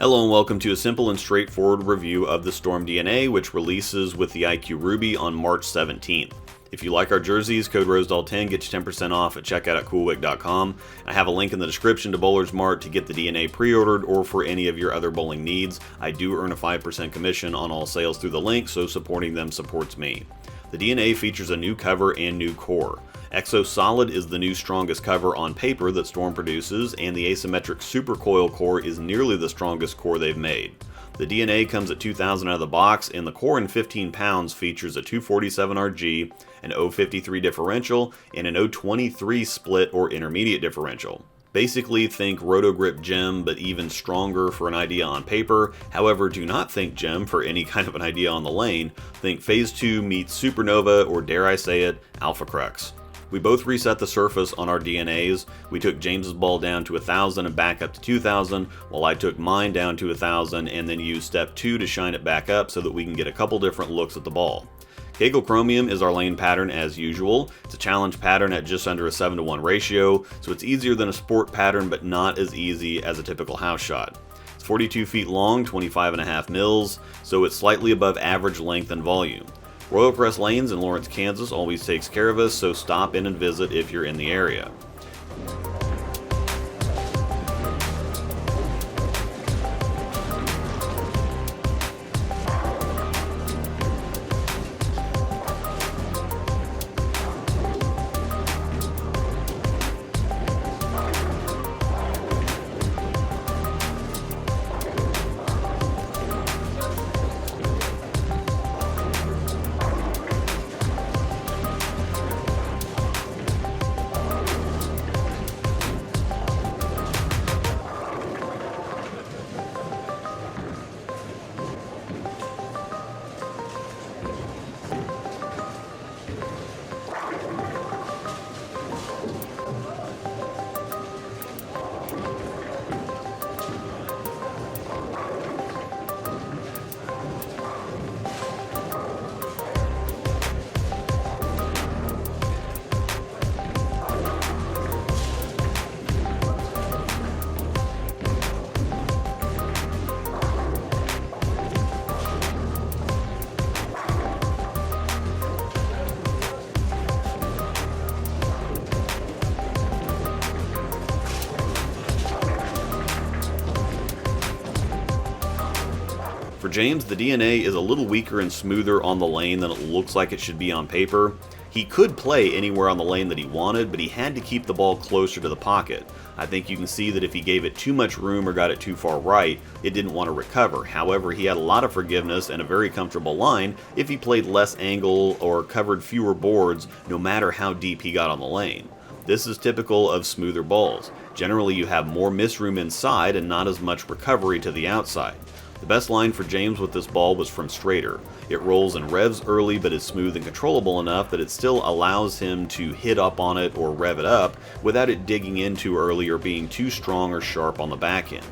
Hello and welcome to a simple and straightforward review of the Storm DNA, which releases with the IQ Ruby on March 17th. If you like our jerseys, code Rosdahl10 gets you 10% off at checkout at CoolWick.com. I have a link in the description to Bowler's Mart to get the DNA pre-ordered or for any of your other bowling needs. I do earn a 5% commission on all sales through the link, so supporting them supports me. The DNA features a new cover and new core. Exo Solid is the new strongest cover on paper that Storm produces, and the asymmetric Supercoil core is nearly the strongest core they've made. The DNA comes at $2,000 out of the box, and the core in 15 pounds features a 247 RG, an 053 differential, and an 023 split or intermediate differential. Basically think Rotogrip Gem, but even stronger for an idea on paper. However, do not think Gem for any kind of an idea on the lane. Think Phase 2 meets Supernova, or dare I say it, Alpha Crux. We both reset the surface on our DNAs. We took James's ball down to 1,000 and back up to 2,000, while I took mine down to 1,000 and then used step 2 to shine it back up so that we can get a couple different looks at the ball. Kegel Chromium is our lane pattern as usual. It's a challenge pattern at just under a 7-to-1 ratio, so it's easier than a sport pattern but not as easy as a typical house shot. It's 42 feet long, 25.5 mils, so it's slightly above average length and volume. Royal Crest Lanes in Lawrence, Kansas always takes care of us, so stop in and visit if you're in the area. For James, the DNA is a little weaker and smoother on the lane than it looks like it should be on paper. He could play anywhere on the lane that he wanted, but he had to keep the ball closer to the pocket. I think you can see that if he gave it too much room or got it too far right, it didn't want to recover. However, he had a lot of forgiveness and a very comfortable line if he played less angle or covered fewer boards, no matter how deep he got on the lane. This is typical of smoother balls. Generally, you have more miss room inside and not as much recovery to the outside. The best line for James with this ball was from straighter. It rolls and revs early but is smooth and controllable enough that it still allows him to hit up on it or rev it up without it digging in too early or being too strong or sharp on the back end.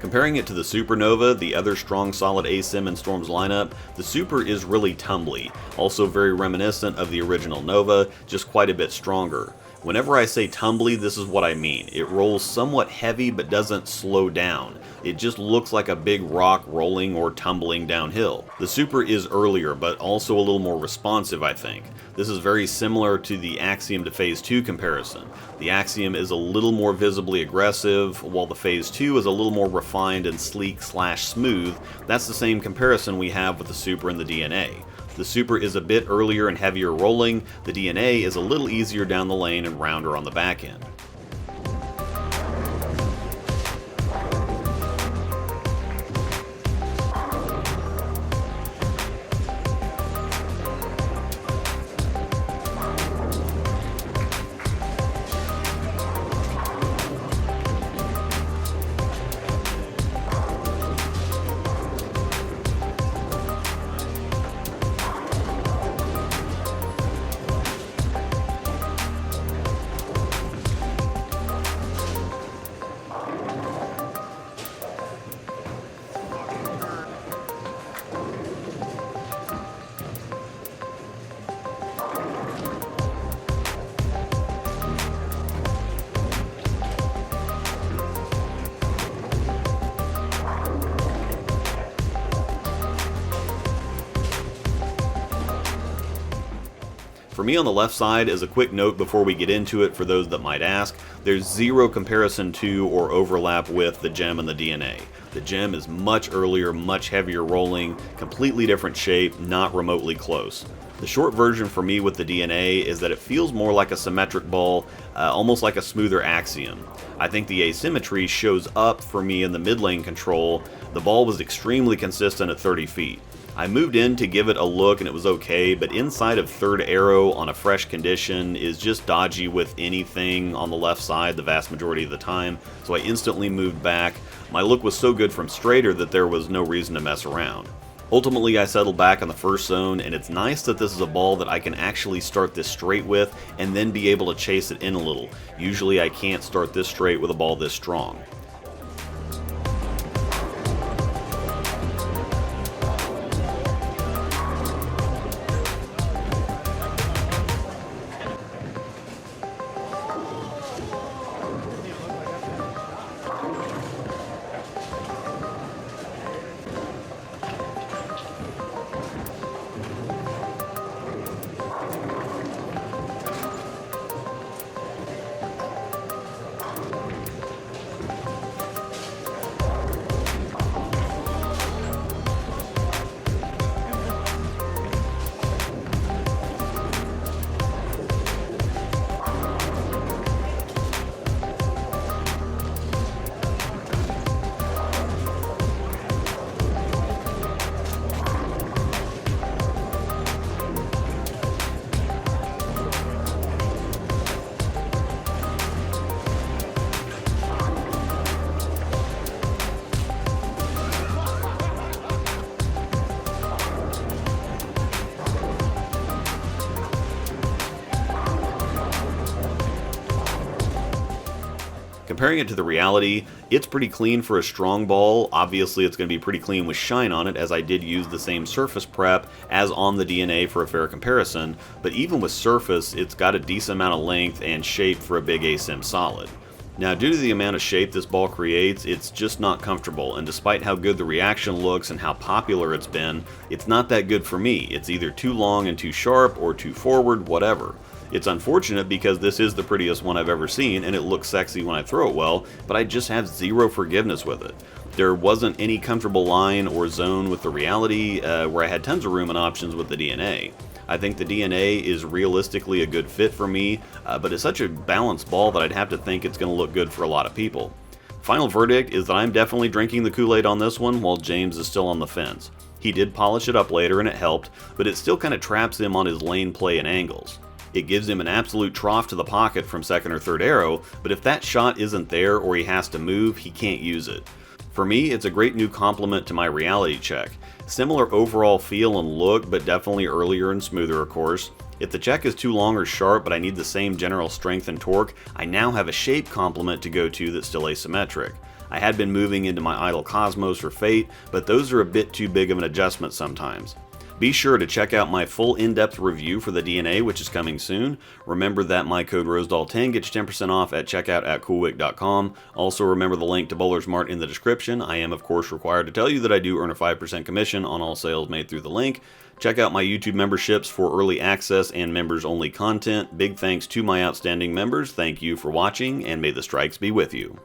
Comparing it to the Supernova, the other strong solid ASIM in Storm's lineup, the Super is really tumbly, also very reminiscent of the original Nova, just quite a bit stronger. Whenever I say tumbly, this is what I mean. It rolls somewhat heavy but doesn't slow down. It just looks like a big rock rolling or tumbling downhill. The Super is earlier, but also a little more responsive, I think. This is very similar to the Axiom to Phase 2 comparison. The Axiom is a little more visibly aggressive, while the Phase 2 is a little more refined and sleek/smooth. That's the same comparison we have with the Super and the DNA. The Super is a bit earlier and heavier rolling, the DNA is a little easier down the lane and rounder on the back end. For me on the left side, as a quick note before we get into it for those that might ask, there's zero comparison to or overlap with the gem and the DNA. The gem is much earlier, much heavier rolling, completely different shape, not remotely close. The short version for me with the DNA is that it feels more like a symmetric ball, almost like a smoother axiom. I think the asymmetry shows up for me in the mid lane control. The ball was extremely consistent at 30 feet. I moved in to give it a look and it was okay, but inside of third arrow on a fresh condition is just dodgy with anything on the left side the vast majority of the time, so I instantly moved back. My look was so good from straighter that there was no reason to mess around. Ultimately, I settled back on the first zone, and it's nice that this is a ball that I can actually start this straight with and then be able to chase it in a little. Usually I can't start this straight with a ball this strong. Comparing it to the reality, it's pretty clean for a strong ball. Obviously it's going to be pretty clean with shine on it, as I did use the same surface prep as on the DNA for a fair comparison, but even with surface, it's got a decent amount of length and shape for a big ASIM solid. Now, due to the amount of shape this ball creates, it's just not comfortable, and despite how good the reaction looks and how popular it's been, it's not that good for me. It's either too long and too sharp, or too forward, whatever. It's unfortunate because this is the prettiest one I've ever seen and it looks sexy when I throw it well, but I just have zero forgiveness with it. There wasn't any comfortable line or zone with the reality where I had tons of room and options with the DNA. I think the DNA is realistically a good fit for me, but it's such a balanced ball that I'd have to think it's going to look good for a lot of people. Final verdict is that I'm definitely drinking the Kool-Aid on this one while James is still on the fence. He did polish it up later and it helped, but it still kind of traps him on his lane play and angles. It gives him an absolute trough to the pocket from second or third arrow, but if that shot isn't there or he has to move, he can't use it. For me, it's a great new complement to my reality check. Similar overall feel and look, but definitely earlier and smoother, of course. If the check is too long or sharp, but I need the same general strength and torque, I now have a shape complement to go to that's still asymmetric. I had been moving into my Idle Cosmos or Fate, but those are a bit too big of an adjustment sometimes. Be sure to check out my full in-depth review for the DNA, which is coming soon. Remember that my code Rosdahl10 gets you 10% off at checkout at CoolWick.com. Also remember the link to Bowler's Mart in the description. I am of course required to tell you that I do earn a 5% commission on all sales made through the link. Check out my YouTube memberships for early access and members only content. Big thanks to my outstanding members. Thank you for watching, and may the strikes be with you.